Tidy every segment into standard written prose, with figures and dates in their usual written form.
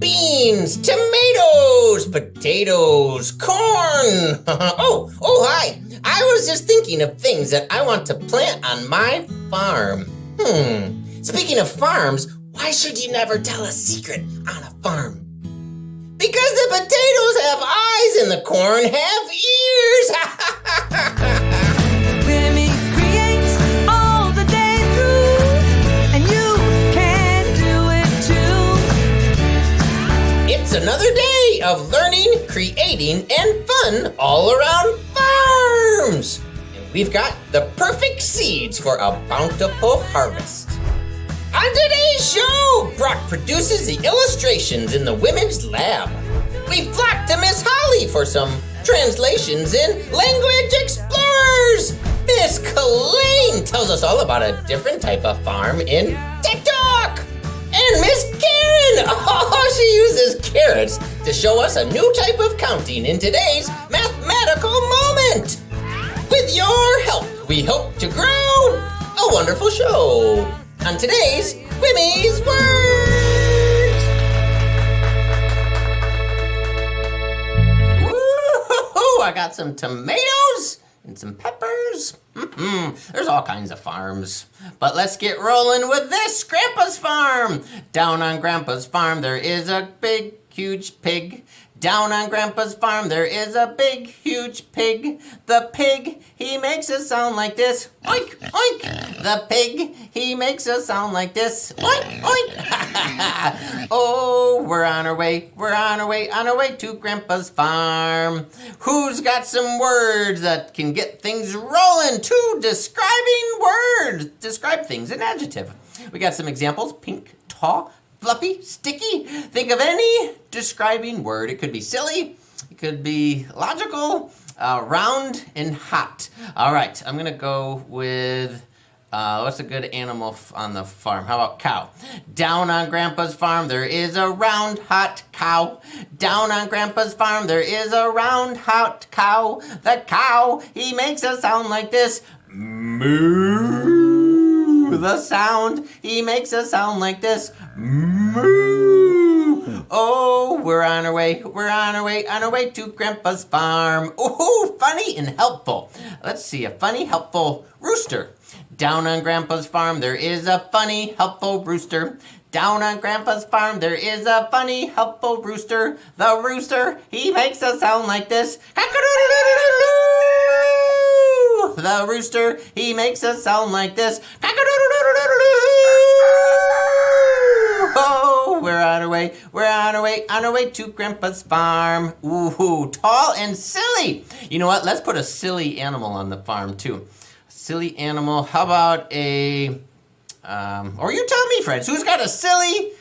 beans, tomatoes, potatoes, corn. Oh, hi. I was just thinking of things that I want to plant on my farm. Speaking of farms, why should you never tell a secret on a farm? Because the potatoes have eyes and the corn have ears. Wimee creates all the day through, and you can do it too. It's another day of learning, creating, and fun all around farms. And we've got the perfect seeds for a bountiful harvest. On today's show, Brock produces the illustrations in the Women's Lab. We flock to Miss Holly for some translations in Language Explorers. Miss Kalaine tells us all about a different type of farm in TikTok. And Miss Karen, she uses carrots to show us a new type of counting in today's mathematical moment. With your help, we hope to grow a wonderful show on today's Wimee's Words. Woo-hoo-hoo, I got some tomatoes and some peppers. There's all kinds of farms. But let's get rolling with this Grandpa's farm. Down on Grandpa's farm, there is a big, huge pig. Down on Grandpa's farm, there is a big, huge pig. The pig, he makes a sound like this. Oink, oink. The pig, he makes a sound like this. Oink, oink. Oh, we're on our way to Grandpa's farm. Who's got some words that can get things rolling? Two describing words. Describe things, an adjective. We got some examples. Pink, tall, fluffy, sticky. Think of any describing word. It could be silly. It could be logical, round, and hot. All right, I'm going to go with, what's a good animal on the farm? How about cow? Down on Grandpa's farm, there is a round, hot cow. Down on Grandpa's farm, there is a round, hot cow. The cow, he makes a sound like this. Moo. The sound, he makes a sound like this. Moo. Oh, we're on our way to Grandpa's farm. Oh, funny and helpful. Let's see, a funny, helpful rooster. Down on Grandpa's farm, there is a funny, helpful rooster. Down on Grandpa's farm, there is a funny, helpful rooster. The rooster, he makes a sound like this. The rooster, he makes a sound like this. Oh, we're on our way to Grandpa's farm. Ooh, tall and silly. You know what? Let's put a silly animal on the farm too. Silly animal. How about a, or you tell me, friends, who's got a silly,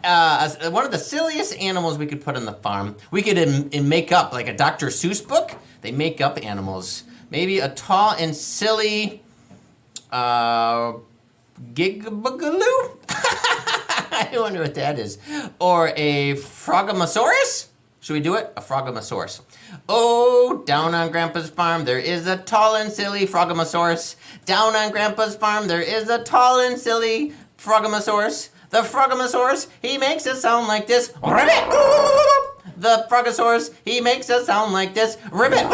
one of the silliest animals we could put on the farm? We could make up, like a Dr. Seuss book. They make up animals. Maybe a tall and silly, Gigabagaloo? I wonder what that is. Or a Frogamosaurus? Should we do it? A Frogamosaurus. Oh, down on Grandpa's farm, there is a tall and silly Frogamosaurus. Down on Grandpa's farm, there is a tall and silly Frogamosaurus. The Frogamosaurus, he makes a sound like this. Ribbit! The Frogasaurus, he makes a sound like this. Ribbit!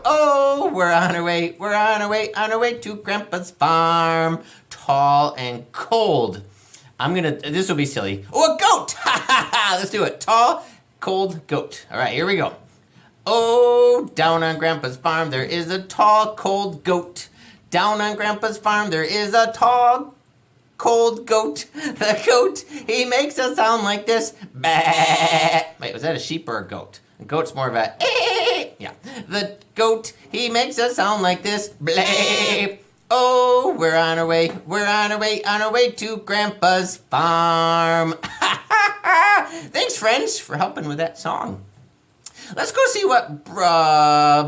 Oh, we're on our way to Grandpa's farm. Tall and cold. This will be silly. Oh, a goat! Let's do it. Tall, cold goat. All right, here we go. Oh, down on Grandpa's farm, there is a tall, cold goat. Down on Grandpa's farm, there is a tall, cold goat. The goat, he makes a sound like this. Bah. Wait, was that a sheep or a goat? A goat's more of a yeah. The goat, he makes a sound like this. Bleh. Oh, we're on our way to Grandpa's farm. Thanks, friends, for helping with that song. Let's go see what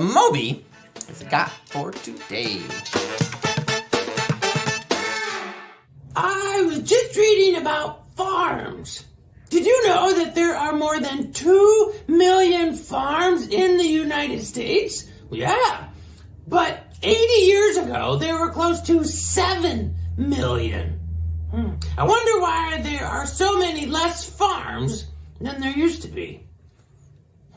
Moby has got for today. I was just reading about farms. Did you know that there are more than 2 million farms in the United States? Yeah, but 80 years ago, there were close to 7 million. I wonder why there are so many less farms than there used to be.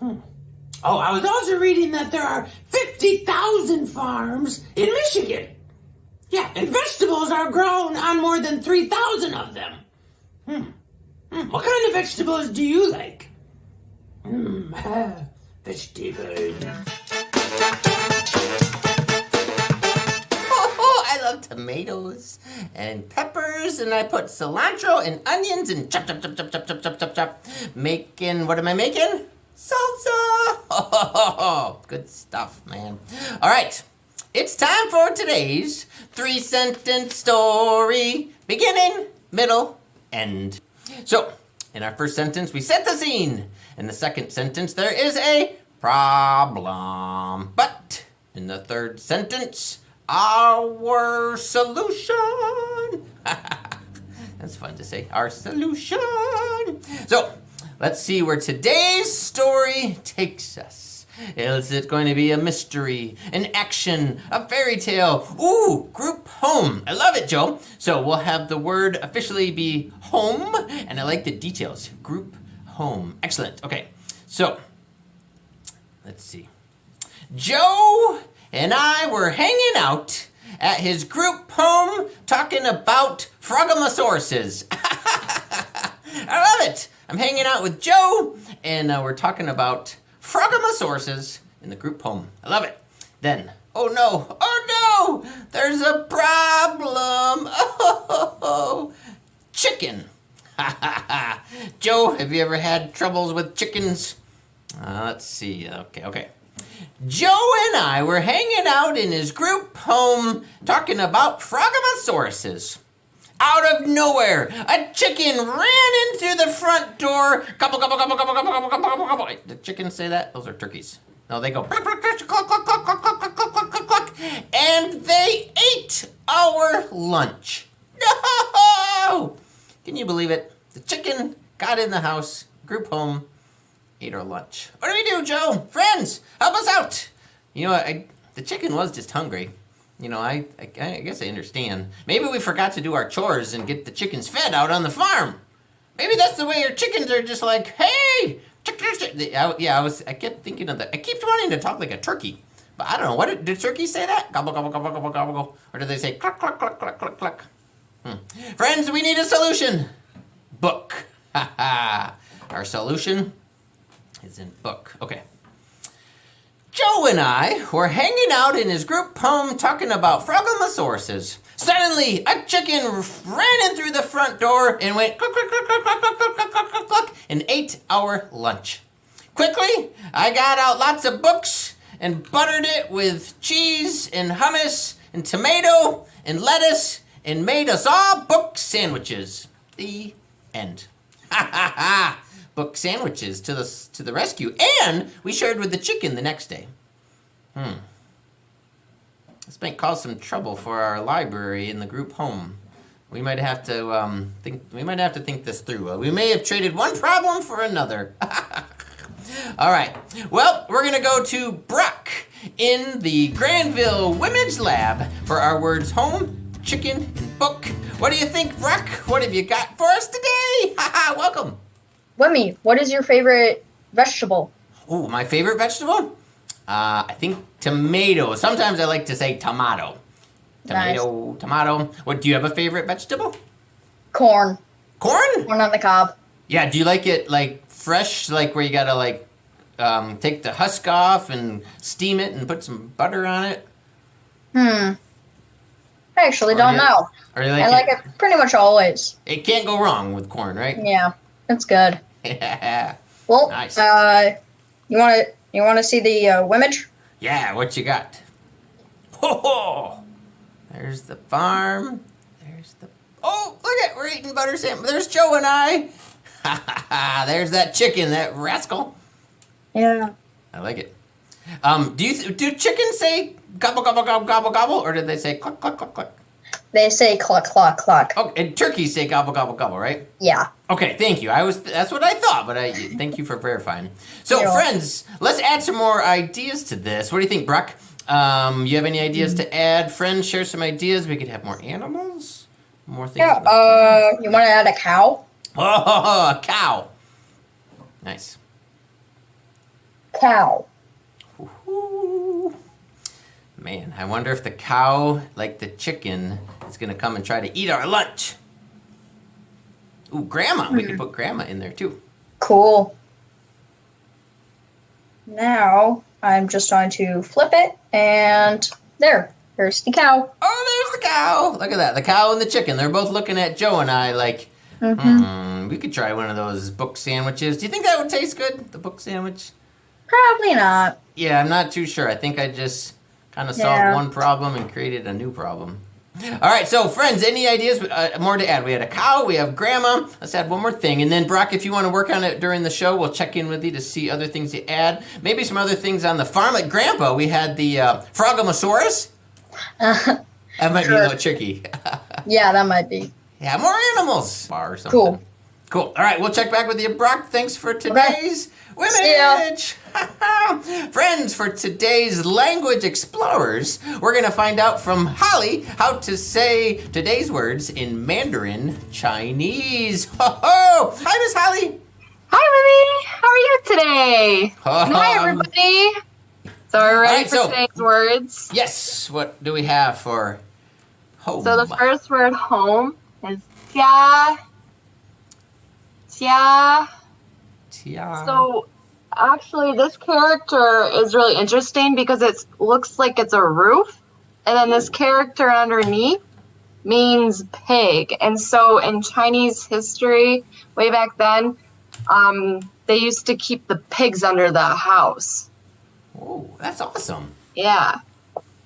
Oh, I was also reading that there are 50,000 farms in Michigan. Yeah, and vegetables are grown on more than 3,000 of them. What kind of vegetables do you like? Vegetables. Oh, I love tomatoes and peppers, and I put cilantro and onions and chop, chop, chop, chop, chop, chop, chop, chop, chop. Making, what am I making? Salsa! Oh, good stuff, man. All right, it's time for today's 3-sentence story. Beginning, middle, end. So, in our first sentence, we set the scene. In the second sentence, there is a problem. But in the third sentence, our solution. That's fun to say. Our solution. So, let's see where today's story takes us. Is it going to be a mystery, an action, a fairy tale? Ooh, group home. I love it, Joe. So we'll have the word officially be home, and I like the details. Group home. Excellent. Okay, so let's see. Joe and I were hanging out at his group home talking about Frogamosaurus. I love it. I'm hanging out with Joe, and we're talking about Frogamosaurus in the group home. I love it. Then, oh no, there's a problem. Oh, chicken. Joe, have you ever had troubles with chickens? Let's see. Okay. Joe and I were hanging out in his group home talking about Frogamosaurus. Out of nowhere, a chicken ran in through the front door. Gobble, gobble, gobble, gobble, gobble, gobble, gobble, gobble. Wait, did chickens say that? Those are turkeys. No, they go cluck, cluck, cluck, cluck, cluck, cluck, cluck, cluck, cluck, cluck, cluck, cluck, and they ate our lunch. No! Can you believe it? The chicken got in the house, group home, ate our lunch. What do we do, Joe? Friends, help us out. You know, the chicken was just hungry. You know, I guess I understand. Maybe we forgot to do our chores and get the chickens fed out on the farm. Maybe that's the way your chickens are just like, hey, I kept thinking of that. I keep wanting to talk like a turkey, but I don't know. What did turkeys say that? Gobble, gobble, gobble, gobble, gobble, gobble. Or did they say cluck, cluck, cluck, cluck, cluck, cluck? Friends, we need a solution. Book. Our solution is in book. Okay. Joe and I were hanging out in his group home talking about Frogamosaurus. Suddenly, a chicken ran in through the front door and went cluck, cluck, cluck, cluck, cluck, cluck, cluck, cluck, cluck, cluck, cluck, and ate our lunch. Quickly, I got out lots of books and buttered it with cheese and hummus and tomato and lettuce and made us all book sandwiches. The end. Ha ha ha! Book sandwiches to the rescue, and we shared with the chicken the next day. This might cause some trouble for our library in the group home. We might have to think this through. We may have traded one problem for another. All right. Well, we're gonna go to Brock in the Granville Women's Lab for our words home, chicken, and book. What do you think, Brock? What have you got for us today? Welcome. Wimee, what is your favorite vegetable? Oh, my favorite vegetable? I think tomato. Sometimes I like to say tomato. Tomato, nice. Tomato. What, do you have a favorite vegetable? Corn. Corn? Corn on the cob. Yeah, do you like it like fresh, like where you gotta like take the husk off and steam it and put some butter on it? I actually don't know. Or you I like it pretty much always. It can't go wrong with corn, right? Yeah, it's good. Yeah. Well, nice. You want to see the image? Yeah, what you got? Ho! There's the farm. Oh, look at, we're eating butter sandwich. There's Joe and I. There's that chicken, that rascal. Yeah. I like it. Do chickens say gobble, gobble, gobble, gobble, gobble, or do they say cluck, cluck, cluck, cluck? They say cluck, cluck, cluck. Oh, and turkeys say gobble, gobble, gobble, right? Yeah. Okay, thank you. That's what I thought, but thank you for verifying. So, friends, let's add some more ideas to this. What do you think, Brock? You have any ideas to add? Friends, share some ideas. We could have more animals, more things. Yeah. You want to add a cow? Oh, a cow. Nice. Cow. Ooh. Man, I wonder if the cow, like the chicken, is going to come and try to eat our lunch. Ooh, grandma. We could put grandma in there too. Cool. Now I'm just going to flip it, and here's the cow. Oh, there's the cow. Look at that. The cow and the chicken. They're both looking at Joe and I like, we could try one of those book sandwiches. Do you think that would taste good, the book sandwich? Probably not. Yeah, I'm not too sure. I think I just kind of solved one problem and created a new problem. All right, so friends, any ideas? More to add? We had a cow, we have grandma. Let's add one more thing. And then, Brock, if you want to work on it during the show, we'll check in with you to see other things to add. Maybe some other things on the farm. Like Grandpa, we had the Frogamosaurus. That might be a little tricky. Yeah, that might be. Yeah, more animals. Bar or something. Cool. All right, we'll check back with you, Brock. Thanks for today's Wimee. Friends, for today's Language Explorers, we're going to find out from Holly how to say today's words in Mandarin Chinese. Ho-ho! Hi, Miss Holly. Hi, Wimee. How are you today? Hi, everybody. So we're ready for today's words. Yes. What do we have for home? So the first word, home, is jia. Jia. Tia. So actually, this character is really interesting because it looks like it's a roof, and then this character underneath means pig. And so in Chinese history, way back then, they used to keep the pigs under the house. Oh, that's awesome. Yeah.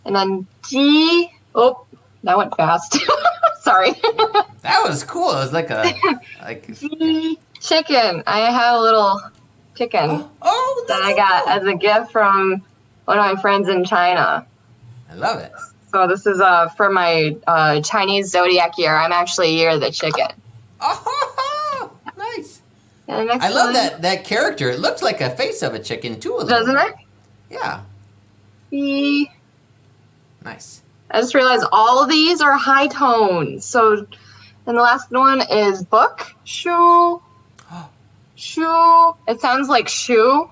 And then ji. Oh, that went fast. Sorry. That was cool. It was like a Ji. Chicken. I have a little chicken that I got as a gift from one of my friends in China. I love it. So this is for my Chinese zodiac year. I'm actually year of the chicken. Oh, nice. And the next I love one, that character. It looks like a face of a chicken too. doesn't it? Yeah. Ji. Nice. I just realized all of these are high tones. So, and the last one is book. Shoe. Shoe. It sounds like shoe,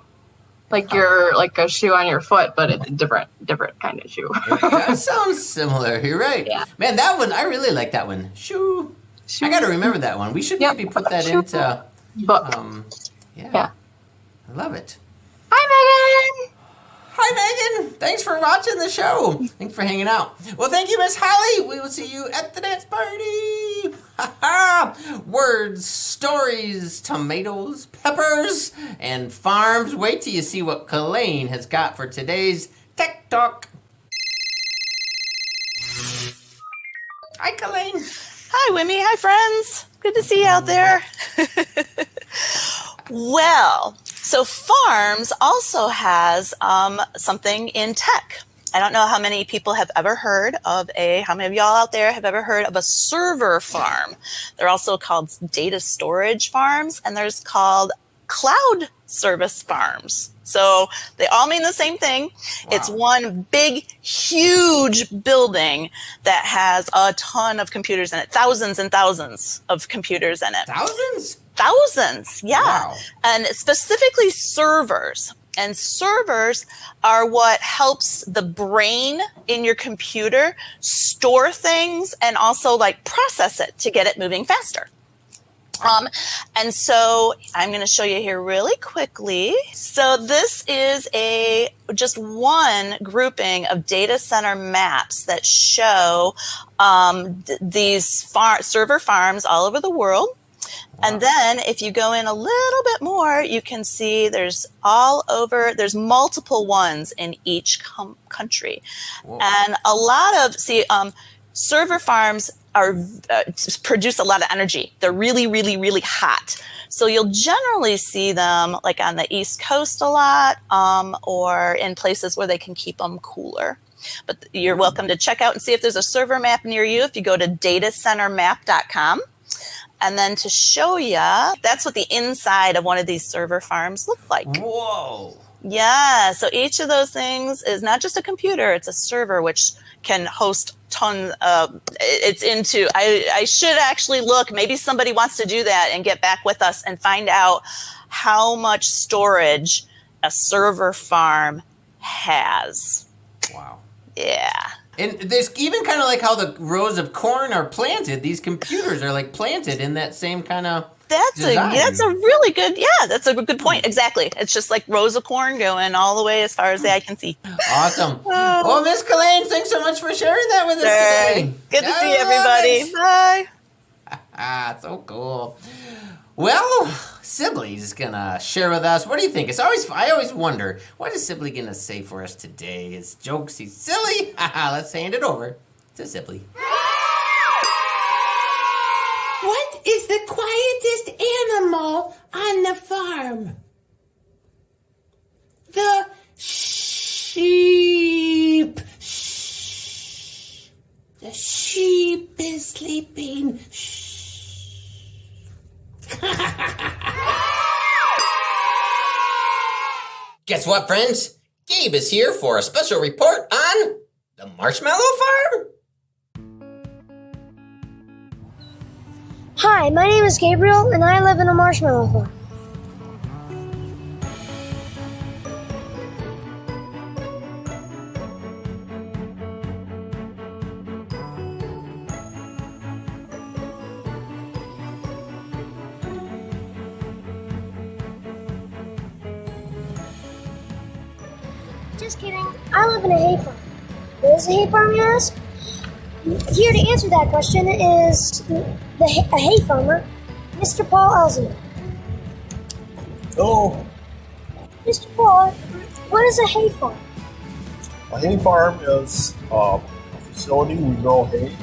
like you're like a shoe on your foot, but it's a different kind of shoe. That sounds similar. You're right. Yeah. Man, that one, I really like that one. Shoo. I got to remember that one. We should maybe put that into book. Yeah. I love it. Hi, Megan. Hi, Megan. Thanks for watching the show. Thanks for hanging out. Well, thank you, Miss Holly. We will see you at the dance party. Words, stories, tomatoes, peppers, and farms. Wait till you see what Kalaine has got for today's Tech Talk. Hi, Kalaine. Hi, Wimee. Hi, friends. Good to see you out there. Well, so farms also has something in tech. I don't know how many people have ever heard of how many of y'all out there have ever heard of a server farm? They're also called data storage farms, and there's called cloud service farms. So they all mean the same thing. Wow. It's one big, huge building that has a ton of computers in it, thousands and thousands of computers in it. Thousands? Thousands, yeah. Wow. And specifically servers. And servers are what helps the brain in your computer store things and also like process it to get it moving faster. And so I'm going to show you here really quickly. So this is just one grouping of data center maps that show these server farms all over the world. Wow. And then if you go in a little bit more, you can see there's multiple ones in each country. Whoa. And a lot of, server farms produce a lot of energy. They're really, really, really hot. So you'll generally see them like on the East Coast a lot, or in places where they can keep them cooler. But you're welcome to check out and see if there's a server map near you if you go to datacentermap.com. And then to show you, that's what the inside of one of these server farms look like. Whoa. Yeah, so each of those things is not just a computer, it's a server which can host tons of, it's into, I should actually look, maybe somebody wants to do that and get back with us and find out how much storage a server farm has. Wow. Yeah. And there's even kind of like how the rows of corn are planted. These computers are like planted in that same kind of design. That's a really good, that's a good point. Exactly. It's just like rows of corn going all the way as far as the eye can see. Awesome. Well, Miss Kalaine, thanks so much for sharing that with us today. Good to see everybody. Bye. So cool. Well, Sibley's gonna share with us. What do you think? I always wonder, what is Sibley gonna say for us today? His jokes, he's silly. Let's hand it over to Sibley. What is the quietest animal on the farm? The sheep. Shh. The sheep is sleeping. Shh. Guess what, friends? Gabe is here for a special report on the Marshmallow Farm. Hi, my name is Gabriel, and I live in a marshmallow farm. Just kidding. I live in a hay farm. What is a hay farm, you ask? Here to answer that question is a hay farmer, Mr. Paul Elsinger. Hello. Mr. Paul, what is a hay farm? A hay farm is a facility we grow hay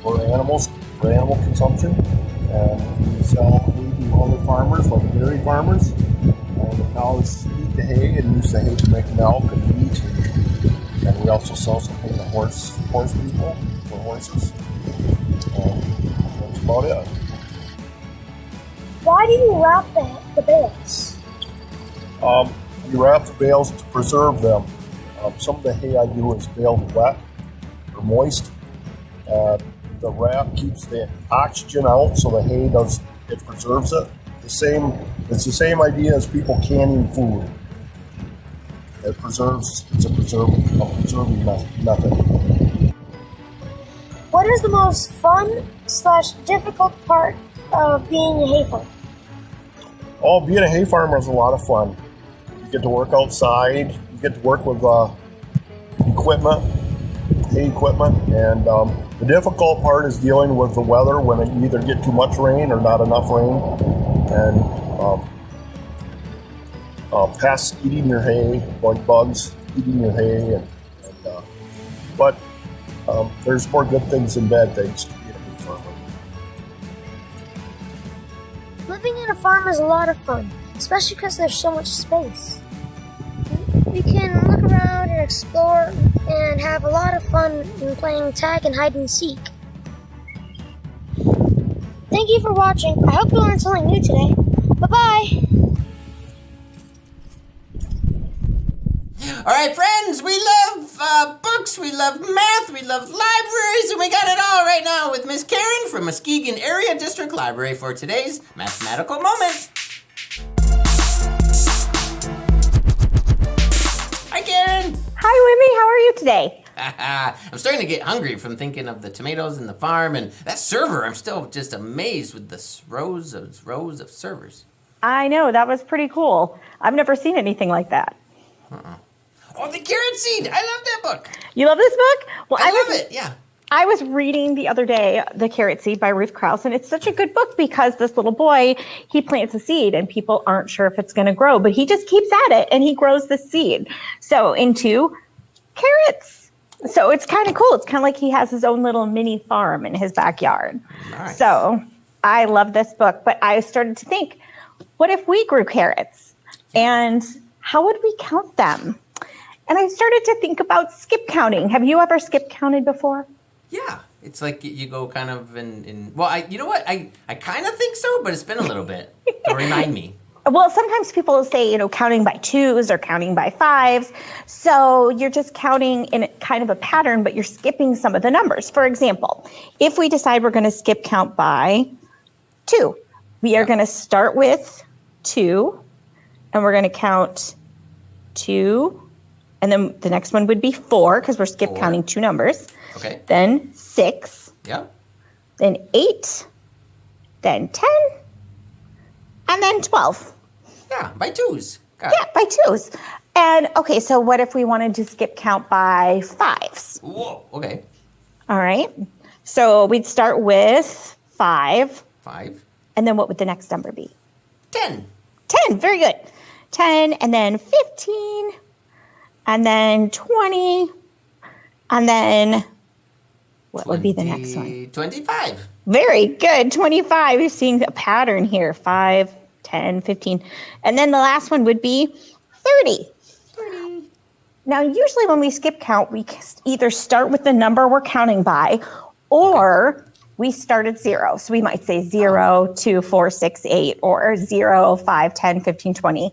for animals, for animal consumption, and we sell hay to other farmers, like dairy farmers. And the cows eat the hay and use the hay to make milk and meat. And we also sell something to horse people, for horses. And that's about it. Why do you wrap the bales? You wrap the bales to preserve them. Some of the hay I do is baled wet or moist. The wrap keeps the oxygen out, so the hay preserves it. It's the same idea as people canning food. It's a preserving method. What is the most fun/difficult part of being a hay farmer? Oh, being a hay farmer is a lot of fun. You get to work outside. You get to work with equipment, hay equipment, and the difficult part is dealing with the weather when you either get too much rain or not enough rain, and pests eating your hay, like bugs eating your hay, but there's more good things than bad things to be a hay farmer. Living in a farm is a lot of fun, especially because there's so much space. We can look around and explore and have a lot of fun in playing tag and hide and seek. Thank you for watching. I hope you learned something new today. Bye-bye. All right, friends, we love books, we love math, we love libraries, and we got it all right now with Miss Karen from Muskegon Area District Library for today's mathematical moment. Hi, Karen. Hi, Wimee. How are you today? I'm starting to get hungry from thinking of the tomatoes in the farm, and that server, I'm still just amazed with the rows of servers. I know, that was pretty cool. I've never seen anything like that. Oh, the carrot seed. I love that book. You love this book? Well, I love it, yeah. I was reading the other day, The Carrot Seed by Ruth Krauss, and it's such a good book because this little boy, he plants a seed and people aren't sure if it's going to grow, but he just keeps at it and he grows the seed. So into carrots. So it's kind of cool. It's kind of like he has his own little mini farm in his backyard. Nice. So I love this book, but I started to think, what if we grew carrots? And how would we count them? And I started to think about skip counting. Have you ever skip counted before? Yeah. It's like you go kind of in well, you know what? I kind of think so, but it's been a little bit. So remind me. Well, sometimes people will say, counting by twos or counting by fives. So you're just counting in kind of a pattern, but you're skipping some of the numbers. For example, if we decide we're going to skip count by 2, we are going to start with 2, and we're going to count 2, and then the next one would be 4, because we're skip counting 2 numbers. Okay. Then 6. Yeah. Then 8. Then 10. And then 12. Yeah, by twos. Got Yeah, by twos. And okay, so what if we wanted to skip count by 5s? Whoa, okay. All right. So we'd start with 5. 5. And then what would the next number be? 10. 10, very good. 10, and then 15, and then 20, and then what would be the next one? 25. Very good, 25. You're seeing a pattern here, 5, 10, 15. And then the last one would be 30. 30. Now, usually when we skip count, we either start with the number we're counting by, or we start at 0. So we might say 0, 2, 4, 6, 8, or 0, 5, 10, 15, 20.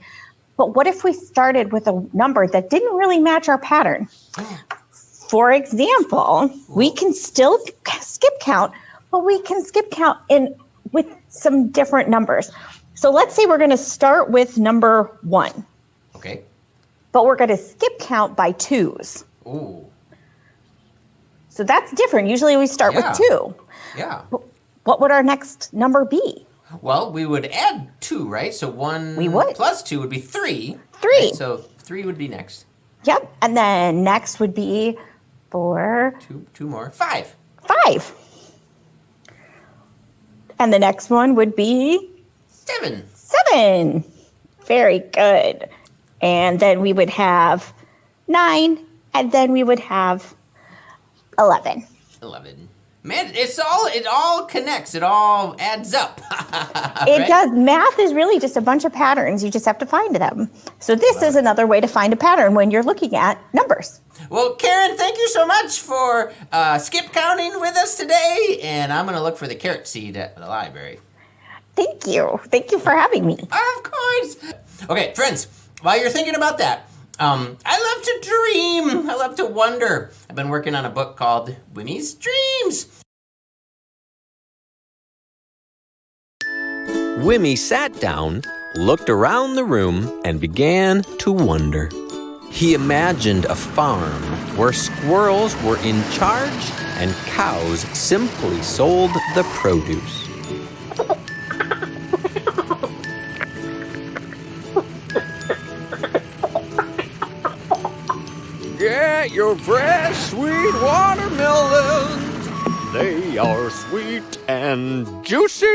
But what if we started with a number that didn't really match our pattern? For example, we can still skip count, but we can skip count with some different numbers. So let's say we're going to start with number 1. Okay. But we're going to skip count by 2s. Ooh. So that's different. Usually we start with 2. Yeah. What would our next number be? Well, we would add 2, right? So 1 We would. plus 2 would be 3. 3. Right? So 3 would be next. Yep. And then next would be 4. 2 more. 5. 5. And the next one would be 7. 7. Very good. And then we would have 9, and then we would have 11. 11. Man, it all connects. It all adds up. It Right? does. Math is really just a bunch of patterns. You just have to find them. So this is another way to find a pattern when you're looking at numbers. Well, Karen, thank you so much for skip counting with us today. And I'm going to look for the carrot seed at the library. Thank you. Thank you for having me. Of course. Okay, friends, while you're thinking about that, I love to dream. I love to wonder. I've been working on a book called Winnie's Dreams. Wimee sat down, looked around the room, and began to wonder. He imagined a farm where squirrels were in charge and cows simply sold the produce. Get your fresh, sweet watermelons. They are sweet and juicy.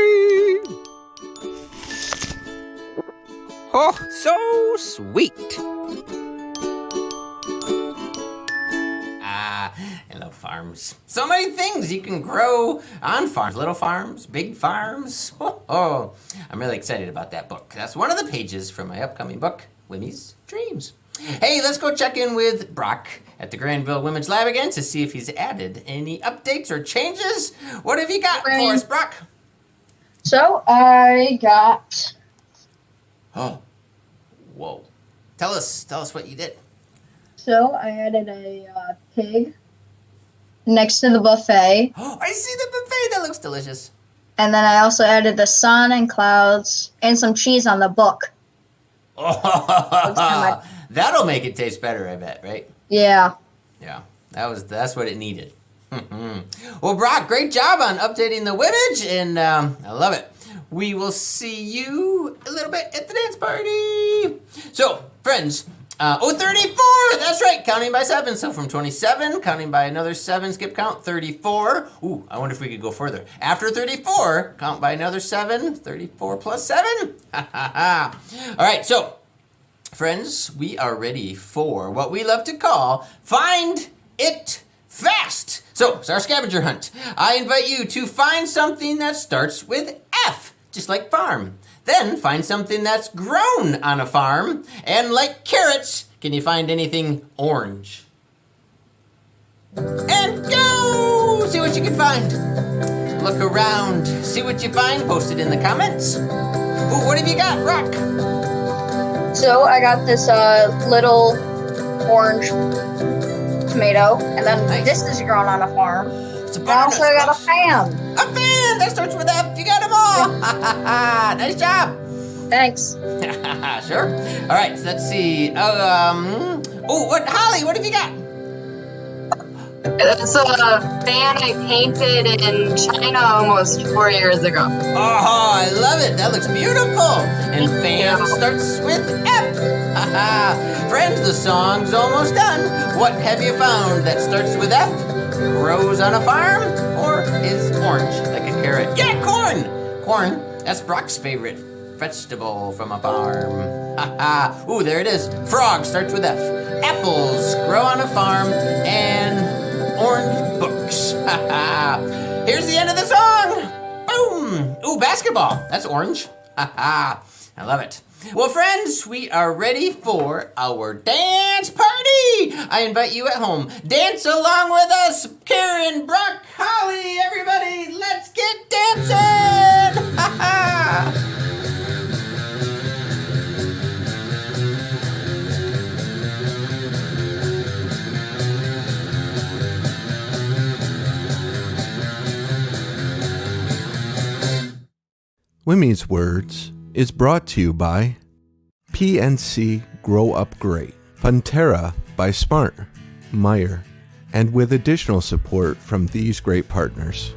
Oh, so sweet. I love farms. So many things you can grow on farms. Little farms, big farms. Oh, I'm really excited about that book. That's one of the pages from my upcoming book, Winnie's Dreams. Hey, let's go check in with Brock at the Granville Women's Lab again to see if he's added any updates or changes. What have you got for us, Brock? So I got. Oh, whoa! Tell us what you did. So I added a pig next to the buffet, Oh, I see the buffet. That looks delicious. and then I also added the sun and clouds and some cheese on the book. Oh, that'll make it taste better, I bet, right? Yeah. Yeah, that's what it needed. Well, Brock, great job on updating the Wimage, and I love it. We will see you a little bit at the dance party. So, friends, 34, that's right, counting by 7. So from 27, counting by another 7, skip count, 34. Ooh, I wonder if we could go further. After 34, count by another 7, 34 plus 7. All right, so, friends, we are ready for what we love to call Find It Fast. So, it's our scavenger hunt. I invite you to find something that starts with F, just like farm. Then find something that's grown on a farm. And like carrots, can you find anything orange? And go! See what you can find. Look around, see what you find, post it in the comments. Ooh, what have you got, Rock? So I got this little orange tomato, and then this is grown on a farm. And I also got a fan. A fan! That starts with F. You got them all. Nice job. Thanks. Sure. All right, so let's see. Holly, what have you got? It's a fan I painted in China almost 4 years ago. Oh, I love it. That looks beautiful. And fan starts with F. Friends, the song's almost done. What have you found that starts with F, grows on a farm, or is orange like a carrot? Yeah, corn. Corn, that's Brock's favorite vegetable from a farm. Ooh, there it is. Frog starts with F. Apples grow on a farm, and orange books. Here's the end of the song. Boom. Ooh, basketball. That's orange. I love it. Well, friends, we are ready for our dance party. I invite you at home. Dance along with us. Karen, Brock, Holly, everybody, let's get dancing. Wimee's Words is brought to you by PNC Grow Up Great, Funterra by Smart, Meyer, and with additional support from these great partners.